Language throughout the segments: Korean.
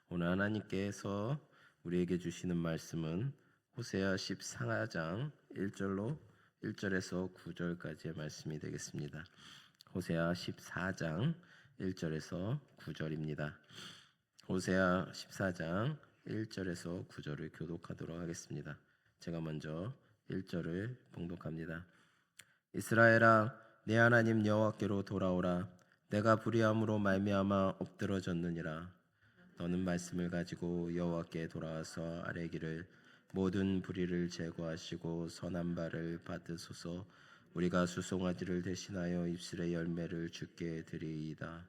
오늘 하나님께서 우리에게 주시는 말씀은 호세아 14장 1절에서 9절까지의 말씀이 되겠습니다. 호세아 14장 1절에서 9절입니다. 호세아 14장 1절에서 9절을 교독하도록 하겠습니다. 제가 먼저 1절을 봉독합니다. 이스라엘아, 내 하나님 여호와께로 돌아오라. 내가 불의함으로 말미암아 엎드러졌느니라. 너는 말씀을 가지고 여호와께 돌아와서 아뢰기를 모든 불의를 제거하시고 선한 바를 받으소서. 우리가 수송아지를 대신하여 입술의 열매를 주께 드리이다.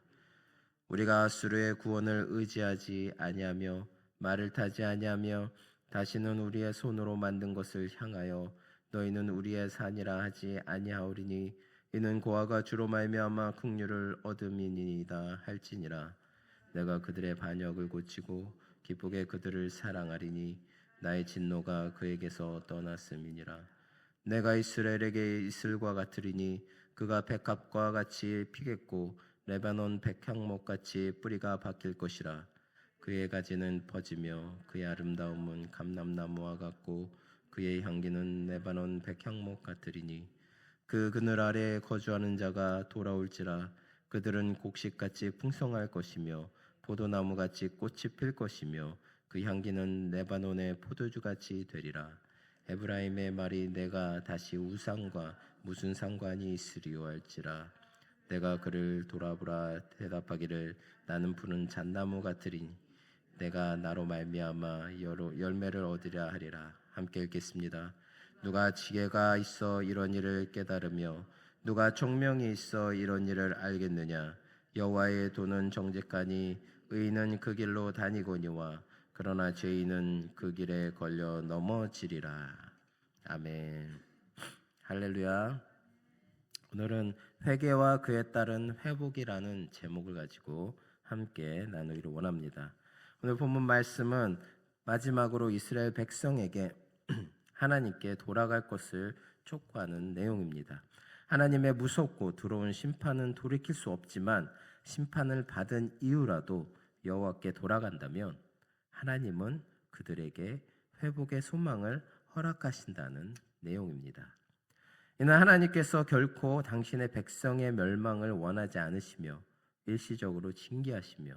우리가 아수르의 구원을 의지하지 아니하며 말을 타지 아니하며 다시는 우리의 손으로 만든 것을 향하여 너희는 우리의 산이라 하지 아니하오리니 이는 고아가 주로 말미암아 긍휼을 얻음이니이다 할지니라. 내가 그들의 반역을 고치고 기쁘게 그들을 사랑하리니 나의 진노가 그에게서 떠났음이니라. 내가 이스라엘에게 이슬과 같으리니 그가 백합과 같이 피겠고 레바논 백향목같이 뿌리가 박힐 것이라. 그의 가지는 퍼지며 그의 아름다움은 감람나무와 같고 그의 향기는 레바논 백향목 같으리니 그 그늘 아래에 거주하는 자가 돌아올지라. 그들은 곡식같이 풍성할 것이며 포도나무같이 꽃이 필 것이며 그 향기는 레바논의 포도주같이 되리라. 에브라임의 말이 내가 다시 우상과 무슨 상관이 있으리요 할지라. 내가 그를 돌아보라 대답하기를 나는 푸른 잣나무 같으리니 내가 나로 말미암아 열매를 얻으려 하리라. 함께 읽겠습니다. 누가 지혜가 있어 이런 일을 깨달으며 누가 총명이 있어 이런 일을 알겠느냐. 여호와의 도는 정직하니 의인은 그 길로 다니거니와 그러나 죄인은 그 길에 걸려 넘어지리라. 아멘. 할렐루야. 오늘은 회개와 그에 따른 회복이라는 제목을 가지고 함께 나누기를 원합니다. 오늘 본문 말씀은 마지막으로 이스라엘 백성에게 하나님께 돌아갈 것을 촉구하는 내용입니다. 하나님의 무섭고 두려운 심판은 돌이킬 수 없지만 심판을 받은 이후라도 여호와께 돌아간다면 하나님은 그들에게 회복의 소망을 허락하신다는 내용입니다. 이는 하나님께서 결코 당신의 백성의 멸망을 원하지 않으시며 일시적으로 징계하시며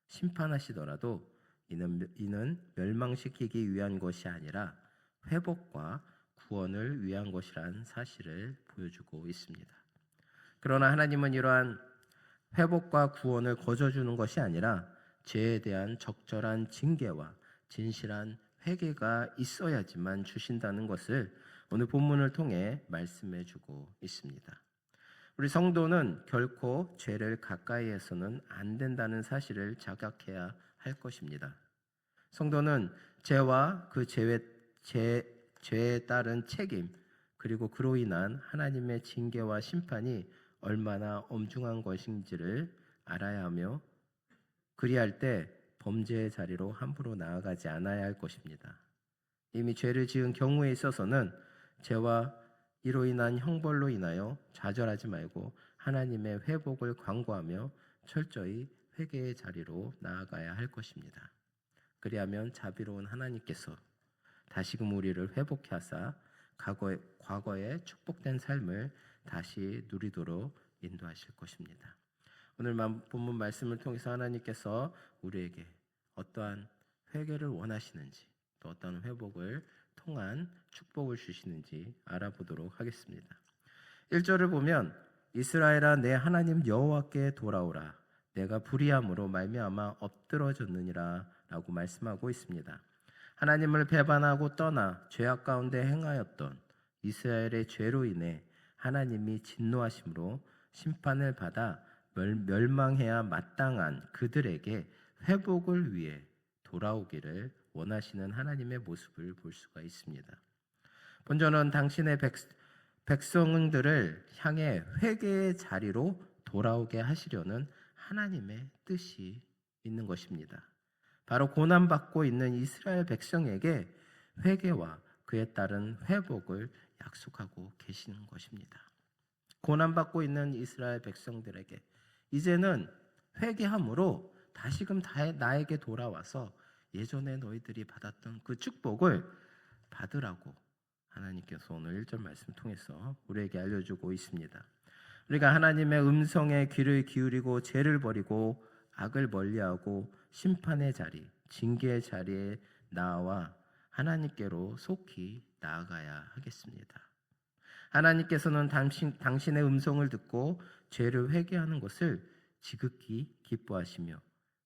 심판하시더라도 이는 멸망시키기 위한 것이 아니라 회복과 구원을 위한 것이라는 사실을 보여주고 있습니다. 그러나 하나님은 이러한 회복과 구원을 거저주는 것이 아니라 죄에 대한 적절한 징계와 진실한 회개가 있어야지만 주신다는 것을 오늘 본문을 통해 말씀해 주고 있습니다. 우리 성도는 결코 죄를 가까이해서는 안 된다는 사실을 자각해야 할 것입니다. 성도는 죄와 그 죄에 따른 책임 그리고 그로 인한 하나님의 징계와 심판이 얼마나 엄중한 것인지를 알아야 하며 그리할 때 범죄의 자리로 함부로 나아가지 않아야 할 것입니다. 이미 죄를 지은 경우에 있어서는 죄와 이로 인한 형벌로 인하여 좌절하지 말고 하나님의 회복을 간구하며 철저히 회개의 자리로 나아가야 할 것입니다. 그리하면 자비로운 하나님께서 다시금 우리를 회복해 하사 과거의 축복된 삶을 다시 누리도록 인도하실 것입니다. 오늘 본문 말씀을 통해서 하나님께서 우리에게 어떠한 회개를 원하시는지 또 어떠한 회복을 통한 축복을 주시는지 알아보도록 하겠습니다. 1절을 보면 이스라엘아 내 하나님 여호와께 돌아오라. 내가 불의함으로 말미암아 엎드러졌느니라 라고 말씀하고 있습니다. 하나님을 배반하고 떠나 죄악 가운데 행하였던 이스라엘의 죄로 인해 하나님이 진노하심으로 심판을 받아 멸망해야 마땅한 그들에게 회복을 위해 돌아오기를 원하시는 하나님의 모습을 볼 수가 있습니다. 본전은 당신의 백성들을 향해 회개의 자리로 돌아오게 하시려는 하나님의 뜻이 있는 것입니다. 바로 고난받고 있는 이스라엘 백성에게 회개와 그에 따른 회복을 약속하고 계시는 것입니다. 고난받고 있는 이스라엘 백성들에게 이제는 회개함으로 다시금 나에게 돌아와서 예전에 너희들이 받았던 그 축복을 받으라고 하나님께서 오늘 1절 말씀 통해서 우리에게 알려주고 있습니다. 우리가 하나님의 음성에 귀를 기울이고 죄를 버리고 악을 멀리하고 심판의 자리, 징계의 자리에 나와 하나님께로 속히 나아가야 하겠습니다. 하나님께서는 당신의 음성을 듣고 죄를 회개하는 것을 지극히 기뻐하시며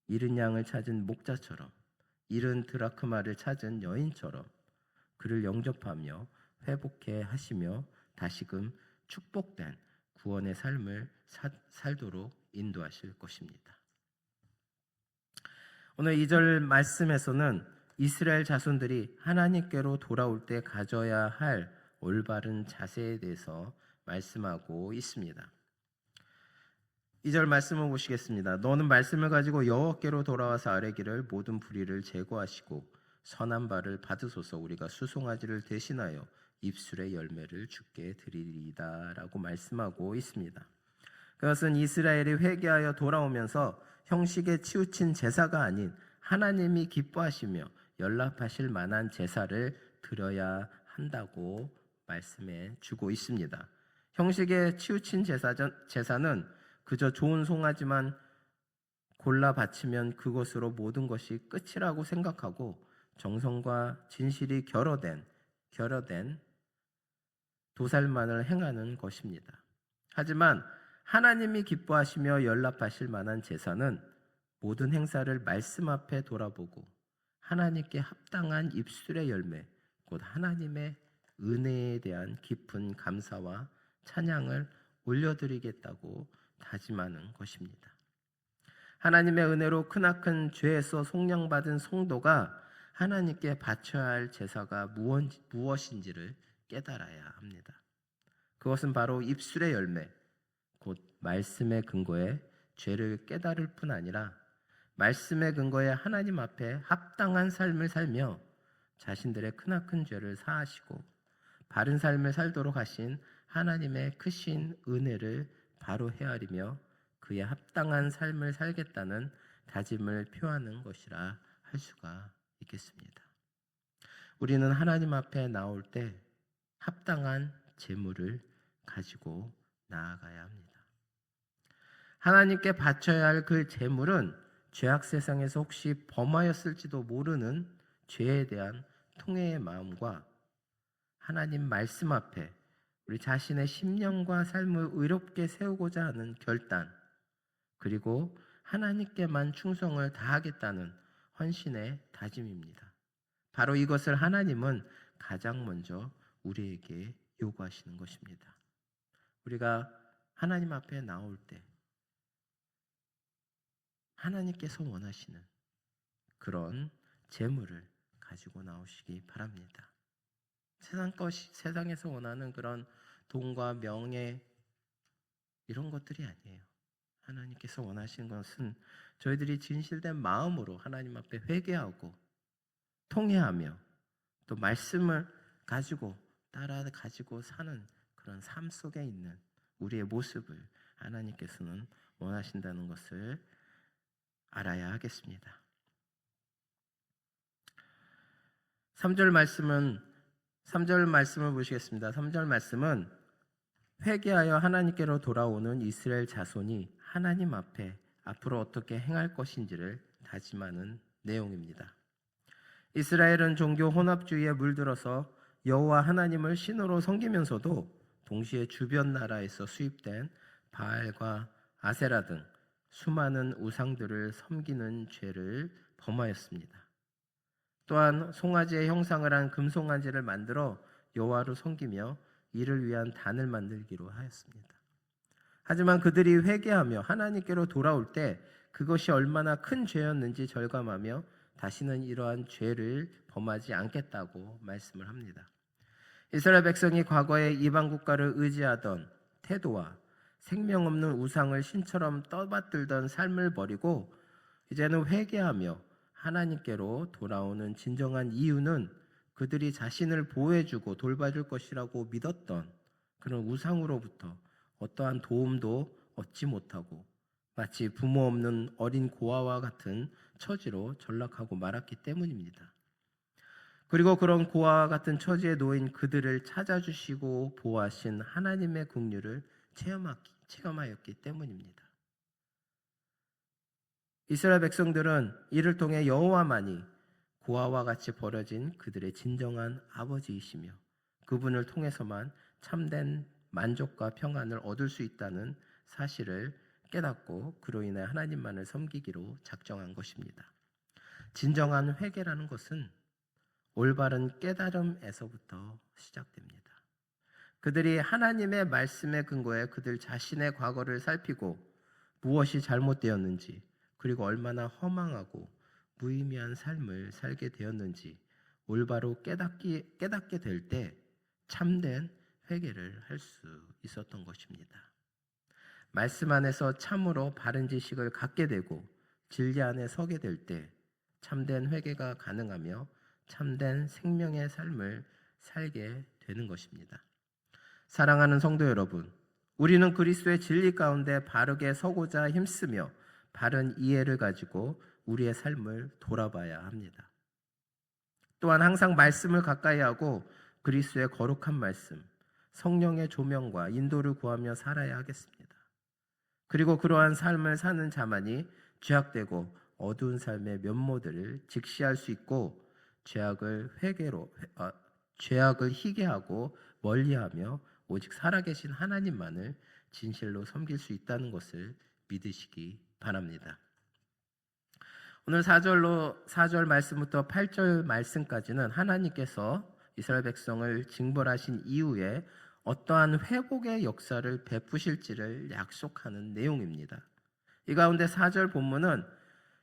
잃은 양을 찾은 목자처럼, 잃은 드라크마를 찾은 여인처럼 그를 영접하며 회복해 하시며 다시금 축복된 구원의 삶을 살도록 인도하실 것입니다. 오늘 2절 말씀에서는 이스라엘 자손들이 하나님께로 돌아올 때 가져야 할 올바른 자세에 대해서 말씀하고 있습니다. 2절 말씀을 보시겠습니다. 너는 말씀을 가지고 여호와께로 돌아와서 아뢰기를 모든 불의를 제거하시고 선한 바를 받으소서. 우리가 수송아지를 대신하여 입술의 열매를 주께 드리리이다 라고 말씀하고 있습니다. 그것은 이스라엘이 회개하여 돌아오면서 형식에 치우친 제사가 아닌 하나님이 기뻐하시며 연락하실 만한 제사를 드려야 한다고 말씀해 주고 있습니다. 형식에 치우친 제사는 그저 좋은 송아지만 골라 바치면 그것으로 모든 것이 끝이라고 생각하고 정성과 진실이 결여된 도살만을 행하는 것입니다. 하지만 하나님이 기뻐하시며 연락하실 만한 제사는 모든 행사를 말씀 앞에 돌아보고 하나님께 합당한 입술의 열매, 곧 하나님의 은혜에 대한 깊은 감사와 찬양을 올려드리겠다고 다짐하는 것입니다. 하나님의 은혜로 크나큰 죄에서 속량받은 성도가 하나님께 바쳐야 할 제사가 무엇인지를 깨달아야 합니다. 그것은 바로 입술의 열매, 곧 말씀의 근거에 죄를 깨달을 뿐 아니라 말씀의 근거에 하나님 앞에 합당한 삶을 살며 자신들의 크나큰 죄를 사하시고 바른 삶을 살도록 하신 하나님의 크신 은혜를 바로 헤아리며 그의 합당한 삶을 살겠다는 다짐을 표하는 것이라 할 수가 있겠습니다. 우리는 하나님 앞에 나올 때 합당한 제물을 가지고 나아가야 합니다. 하나님께 바쳐야 할 그 제물은 죄악 세상에서 혹시 범하였을지도 모르는 죄에 대한 통회의 마음과 하나님 말씀 앞에 우리 자신의 심령과 삶을 의롭게 세우고자 하는 결단, 그리고 하나님께만 충성을 다하겠다는 헌신의 다짐입니다. 바로 이것을 하나님은 가장 먼저 우리에게 요구하시는 것입니다. 우리가 하나님 앞에 나올 때 하나님께서 원하시는 그런 재물을 가지고 나오시기 바랍니다. 세상에서 원하는 그런 돈과 명예 이런 것들이 아니에요. 하나님께서 원하시는 것은 저희들이 진실된 마음으로 하나님 앞에 회개하고 통회하며 또 말씀을 가지고 가지고 사는 그런 삶 속에 있는 우리의 모습을 하나님께서는 원하신다는 것을 알아야 하겠습니다. 3절 말씀을 보시겠습니다. 3절 말씀은 회개하여 하나님께로 돌아오는 이스라엘 자손이 하나님 앞에 앞으로 어떻게 행할 것인지를 다짐하는 내용입니다. 이스라엘은 종교 혼합주의에 물들어서 여호와 하나님을 신으로 섬기면서도 동시에 주변 나라에서 수입된 바알과 아세라 등 수많은 우상들을 섬기는 죄를 범하였습니다. 또한 송아지의 형상을 한 금송아지를 만들어 여호와로 섬기며 이를 위한 단을 만들기로 하였습니다. 하지만 그들이 회개하며 하나님께로 돌아올 때 그것이 얼마나 큰 죄였는지 절감하며 다시는 이러한 죄를 범하지 않겠다고 말씀을 합니다. 이스라엘 백성이 과거에 이방 국가를 의지하던 태도와 생명 없는 우상을 신처럼 떠받들던 삶을 버리고 이제는 회개하며 하나님께로 돌아오는 진정한 이유는 그들이 자신을 보호해주고 돌봐줄 것이라고 믿었던 그런 우상으로부터 어떠한 도움도 얻지 못하고 마치 부모 없는 어린 고아와 같은 처지로 전락하고 말았기 때문입니다. 그리고 그런 고아와 같은 처지에 놓인 그들을 찾아주시고 보호하신 하나님의 긍휼을 체험하였기 때문입니다. 이스라엘 백성들은 이를 통해 여호와만이 고아와 같이 버려진 그들의 진정한 아버지이시며 그분을 통해서만 참된 만족과 평안을 얻을 수 있다는 사실을 깨닫고 그로 인해 하나님만을 섬기기로 작정한 것입니다. 진정한 회개라는 것은 올바른 깨달음에서부터 시작됩니다. 그들이 하나님의 말씀에 근거해 그들 자신의 과거를 살피고 무엇이 잘못되었는지 그리고 얼마나 허망하고 무의미한 삶을 살게 되었는지 올바로 깨닫게 될 때 참된 회개를 할 수 있었던 것입니다. 말씀 안에서 참으로 바른 지식을 갖게 되고 진리 안에 서게 될 때 참된 회개가 가능하며 참된 생명의 삶을 살게 되는 것입니다. 사랑하는 성도 여러분, 우리는 그리스도의 진리 가운데 바르게 서고자 힘쓰며 바른 이해를 가지고 우리의 삶을 돌아봐야 합니다. 또한 항상 말씀을 가까이 하고 그리스도의 거룩한 말씀, 성령의 조명과 인도를 구하며 살아야 하겠습니다. 그리고 그러한 삶을 사는 자만이 죄악되고 어두운 삶의 면모들을 직시할 수 있고 죄악을 희게하고 멀리하며 오직 살아계신 하나님만을 진실로 섬길 수 있다는 것을 믿으시기 바랍니다. 오늘 4절 말씀부터 8절 말씀까지는 하나님께서 이스라엘 백성을 징벌하신 이후에 어떠한 회복의 역사를 베푸실지를 약속하는 내용입니다. 이 가운데 4절 본문은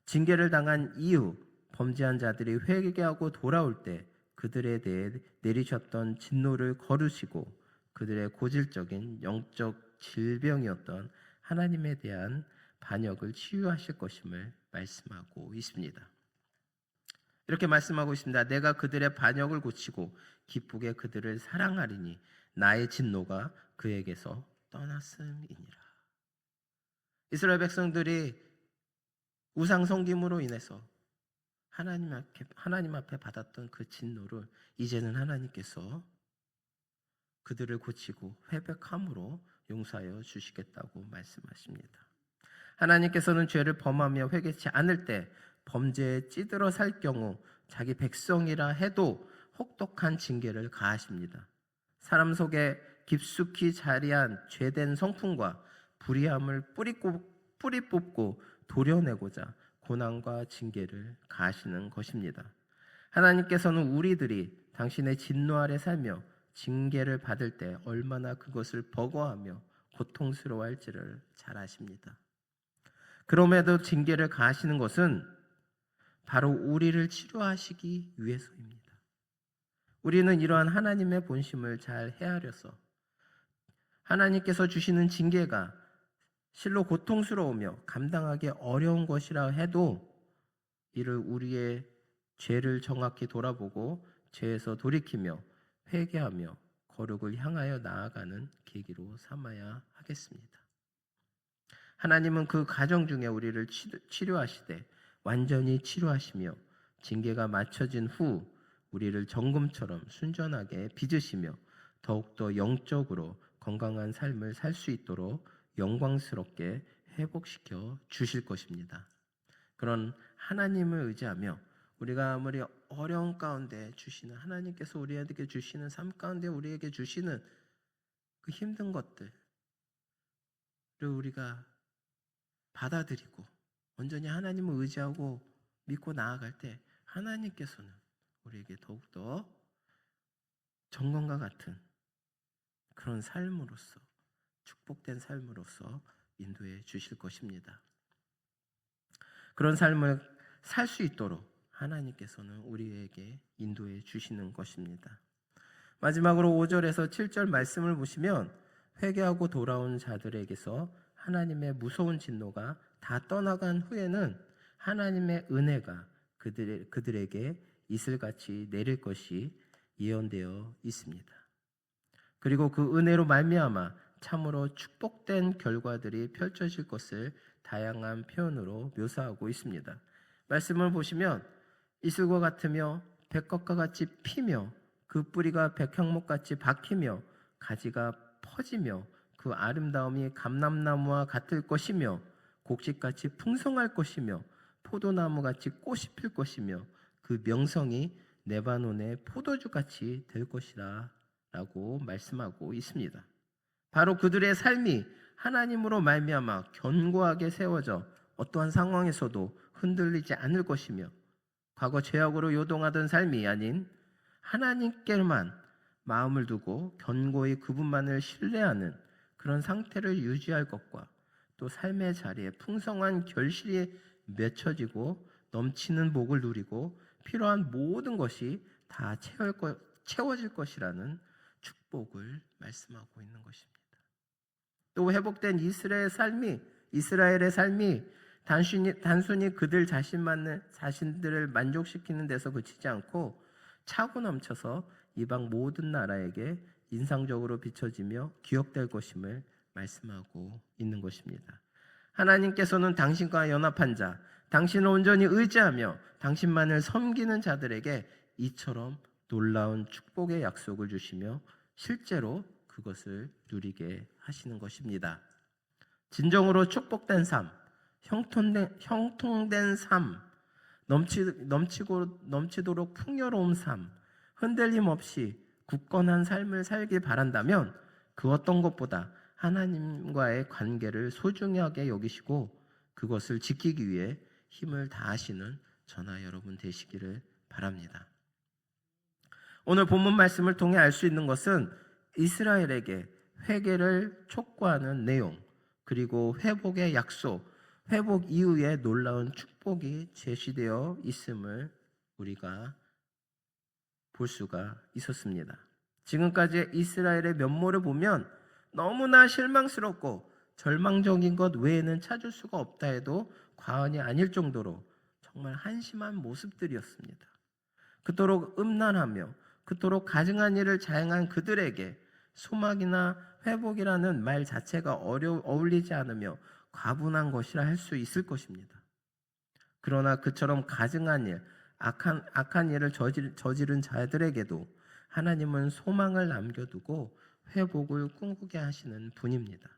징계를 당한 이후 범죄한 자들이 회개하고 돌아올 때 그들에 대해 내리셨던 진노를 거두시고 그들의 고질적인 영적 질병이었던 하나님에 대한 반역을 치유하실 것임을 말씀하고 있습니다. 이렇게 말씀하고 있습니다. 내가 그들의 반역을 고치고 기쁘게 그들을 사랑하리니 나의 진노가 그에게서 떠났음이니라. 이스라엘 백성들이 우상 섬김으로 인해서 하나님 앞에 받았던 그 진노를 이제는 하나님께서 그들을 고치고 회복함으로 용서하여 주시겠다고 말씀하십니다. 하나님께서는 죄를 범하며 회개치 않을 때 범죄에 찌들어 살 경우 자기 백성이라 해도 혹독한 징계를 가하십니다. 사람 속에 깊숙이 자리한 죄된 성품과 불의함을 뿌리 뽑고 도려내고자 고난과 징계를 가하시는 것입니다. 하나님께서는 우리들이 당신의 진노 아래 살며 징계를 받을 때 얼마나 그것을 버거워하며 고통스러워할지를 잘 아십니다. 그럼에도 징계를 가하시는 것은 바로 우리를 치료하시기 위해서입니다. 우리는 이러한 하나님의 본심을 잘 헤아려서 하나님께서 주시는 징계가 실로 고통스러우며 감당하기 어려운 것이라 해도 이를 우리의 죄를 정확히 돌아보고 죄에서 돌이키며 회개하며 거룩을 향하여 나아가는 계기로 삼아야 하겠습니다. 하나님은 그 과정 중에 우리를 치료하시되 완전히 치료하시며 징계가 맞춰진 후 우리를 정금처럼 순전하게 빚으시며 더욱더 영적으로 건강한 삶을 살 수 있도록 영광스럽게 회복시켜 주실 것입니다. 그런 하나님을 의지하며 우리가 아무리 어려운 가운데 주시는 하나님께서 우리에게 주시는 삶 가운데 우리에게 주시는 그 힘든 것들을 우리가 받아들이고 온전히 하나님을 의지하고 믿고 나아갈 때 하나님께서는 우리에게 더욱더 정금과 같은 그런 삶으로서 축복된 삶으로서 인도해 주실 것입니다. 그런 삶을 살 수 있도록 하나님께서는 우리에게 인도해 주시는 것입니다. 마지막으로 5절에서 7절 말씀을 보시면 회개하고 돌아온 자들에게서 하나님의 무서운 진노가 다 떠나간 후에는 하나님의 은혜가 그들에게 이슬같이 내릴 것이 예언되어 있습니다. 그리고 그 은혜로 말미암아 참으로 축복된 결과들이 펼쳐질 것을 다양한 표현으로 묘사하고 있습니다. 말씀을 보시면 이슬과 같으며 백것과 같이 피며 그 뿌리가 백향목같이 박히며 가지가 퍼지며 그 아름다움이 감람나무와 같을 것이며 곡식같이 풍성할 것이며 포도나무같이 꽃이 필 것이며 그 명성이 레바논의 포도주같이 될 것이라 라고 말씀하고 있습니다. 바로 그들의 삶이 하나님으로 말미암아 견고하게 세워져 어떠한 상황에서도 흔들리지 않을 것이며 과거 죄악으로 요동하던 삶이 아닌 하나님께만 마음을 두고 견고히 그분만을 신뢰하는 그런 상태를 유지할 것과 또 삶의 자리에 풍성한 결실이 맺혀지고 넘치는 복을 누리고 필요한 모든 것이 다 채워질 것이라는 축복을 말씀하고 있는 것입니다. 또 회복된 이스라엘의 삶이 단순히 그들 자신들을 만족시키는 데서 그치지 않고 차고 넘쳐서 이방 모든 나라에게 인상적으로 비춰지며 기억될 것임을 말씀하고 있는 것입니다. 하나님께서는 당신과 연합한 자, 당신을 온전히 의지하며 당신만을 섬기는 자들에게 이처럼 놀라운 축복의 약속을 주시며 실제로 그것을 누리게 하시는 것입니다. 진정으로 축복된 삶, 형통된 삶, 넘치도록 풍요로운 삶, 흔들림 없이 굳건한 삶을 살길 바란다면 그 어떤 것보다 하나님과의 관계를 소중하게 여기시고 그것을 지키기 위해 힘을 다하시는 저나 여러분 되시기를 바랍니다. 오늘 본문 말씀을 통해 알 수 있는 것은 이스라엘에게 회개를 촉구하는 내용, 그리고 회복의 약속, 회복 이후에 놀라운 축복이 제시되어 있음을 우리가 볼 수가 있었습니다. 지금까지 이스라엘의 면모를 보면 너무나 실망스럽고 절망적인 것 외에는 찾을 수가 없다 해도 과언이 아닐 정도로 정말 한심한 모습들이었습니다. 그토록 음란하며 그토록 가증한 일을 자행한 그들에게 소망이나 회복이라는 말 자체가 어울리지 않으며 과분한 것이라 할 수 있을 것입니다. 그러나 그처럼 가증한 일, 악한 일을 저지른 자들에게도 하나님은 소망을 남겨두고 회복을 꿈꾸게 하시는 분입니다.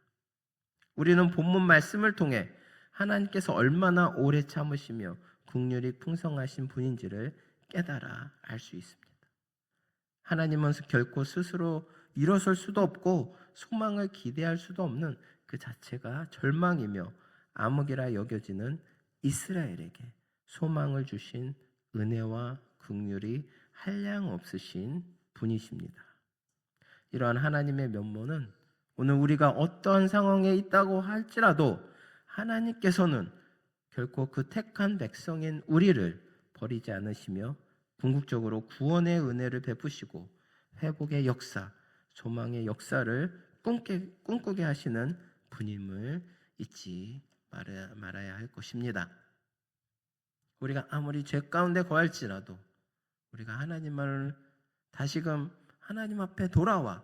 우리는 본문 말씀을 통해 하나님께서 얼마나 오래 참으시며 긍휼이 풍성하신 분인지를 깨달아 알 수 있습니다. 하나님은 결코 스스로 일어설 수도 없고 소망을 기대할 수도 없는 그 자체가 절망이며 암흑이라 여겨지는 이스라엘에게 소망을 주신 은혜와 긍휼이 한량 없으신 분이십니다. 이러한 하나님의 면모는 오늘 우리가 어떠한 상황에 있다고 할지라도 하나님께서는 결코 그 택한 백성인 우리를 버리지 않으시며 궁극적으로 구원의 은혜를 베푸시고 회복의 역사, 소망의 역사를 꿈꾸게 하시는 분임을 잊지 말아야 할 것입니다. 우리가 아무리 죄 가운데 거할지라도 우리가 하나님을 다시금 하나님 앞에 돌아와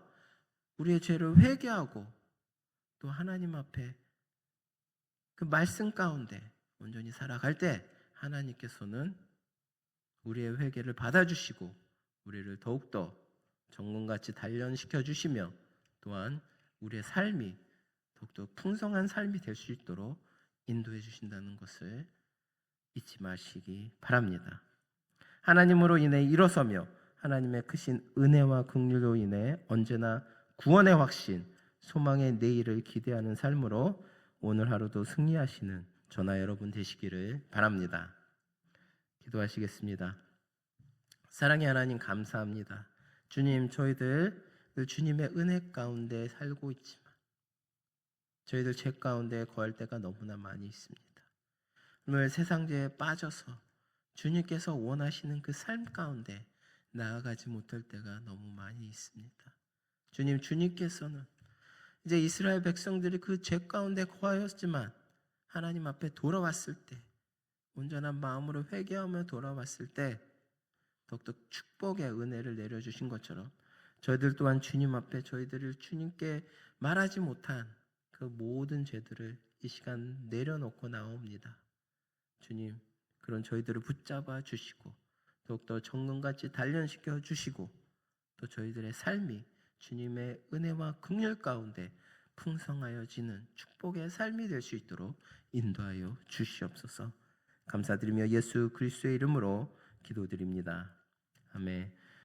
우리의 죄를 회개하고 또 하나님 앞에 그 말씀 가운데 온전히 살아갈 때 하나님께서는 우리의 회개를 받아주시고 우리를 더욱더 정금같이 단련시켜 주시며 또한 우리의 삶이 더욱더 풍성한 삶이 될 수 있도록 인도해 주신다는 것을 잊지 마시기 바랍니다. 하나님으로 인해 일어서며 하나님의 크신 은혜와 긍휼로 인해 언제나 구원의 확신, 소망의 내일을 기대하는 삶으로 오늘 하루도 승리하시는 저나 여러분 되시기를 바랍니다. 기도하시겠습니다. 사랑의 하나님 감사합니다. 주님, 저희들 주님의 은혜 가운데 살고 있지만 저희들 죄 가운데 거할 때가 너무나 많이 있습니다. 오늘 세상죄에 빠져서 주님께서 원하시는 그 삶 가운데 나아가지 못할 때가 너무 많이 있습니다. 주님께서는 이제 이스라엘 백성들이 그 죄 가운데 거하였지만 하나님 앞에 돌아왔을 때 온전한 마음으로 회개하며 돌아왔을 때 더욱더 축복의 은혜를 내려주신 것처럼 저희들 또한 주님 앞에 저희들을 주님께 말하지 못한 그 모든 죄들을 이 시간 내려놓고 나옵니다. 주님, 그런 저희들을 붙잡아 주시고 더욱더 정금같이 단련시켜 주시고 또 저희들의 삶이 주님의 은혜와 긍휼 가운데 풍성하여지는 축복의 삶이 될 수 있도록 인도하여 주시옵소서. 감사드리며 예수 그리스도의 이름으로 기도드립니다. 아멘.